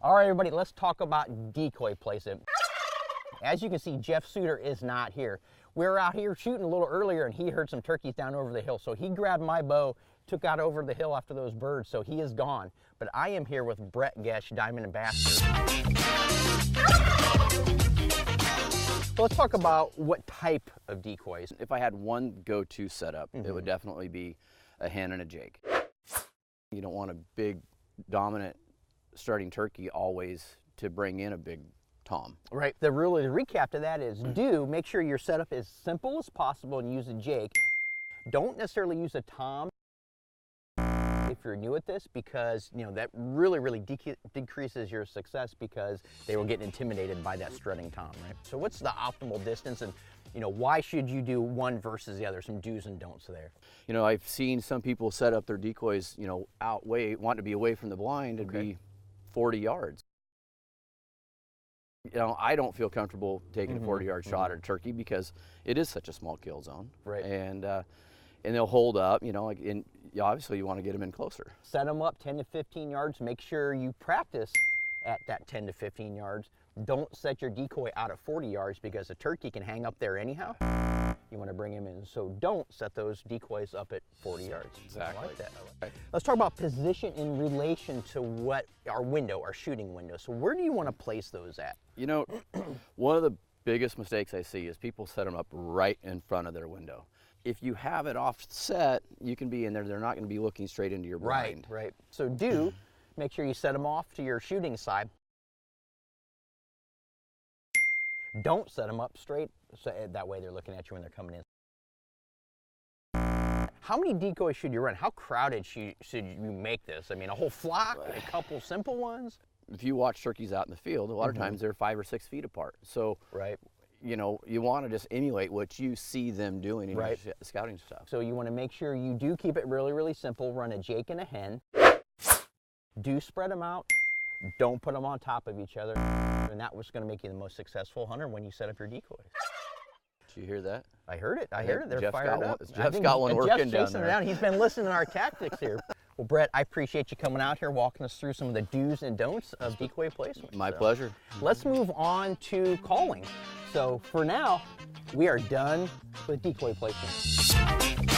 All right, everybody, let's talk about decoy placement. As you can see, Jeff Suter is not here. We were out here shooting a little earlier, and he heard some turkeys down over the hill. So he grabbed my bow, took out over the hill after those birds, so he is gone. But I am here with Brett Gesh, Diamond Ambassador. So let's talk about what type of decoys. If I had one go-to setup, it would definitely be a hen and a jake. You don't want a big, dominant starting turkey always to bring in a big tom. Right. The recap to that is make sure your setup is simple as possible and use a jake. Don't necessarily use a tom if you're new at this, because that really decreases your success, because they will get intimidated by that strutting tom, right? So what's the optimal distance, and why should you do one versus the other? Some do's and don'ts there. I've seen some people set up their decoys, want to be away from the blind and be 40 yards. I don't feel comfortable taking a 40-yard shot at a turkey because it is such a small kill zone. Right. And they'll hold up, and obviously you want to get them in closer. Set them up 10 to 15 yards. Make sure you practice at that 10 to 15 yards. Don't set your decoy out at 40 yards because a turkey can hang up there anyhow. You want to bring him in. So don't set those decoys up at 40 yards. Exactly. I like that. Right. Let's talk about position in relation to what our shooting window. So where do you want to place those at? One of the biggest mistakes I see is people set them up right in front of their window. If you have it offset, you can be in there. They're not going to be looking straight into your blind. Right. So make sure you set them off to your shooting side. Don't set them up straight, so that way they're looking at you when they're coming in. How many decoys should you run? How crowded should you make this? I mean, a whole flock, a couple simple ones? If you watch turkeys out in the field, a lot of times they're 5 or 6 feet apart. So, you want to just emulate what you see them doing in your scouting stuff. So you want to make sure you do keep it really simple. Run a jake and a hen. Do spread them out. Don't put them on top of each other. And that was going to make you the most successful hunter when you set up your decoys. Did you hear that? I heard it. They're Jeff fired up. Jeff's got one working down there. He's been listening to our tactics here. Well, Brett, I appreciate you coming out here, walking us through some of the do's and don'ts of decoy placement. My pleasure. Let's move on to calling. So for now, we are done with decoy placement.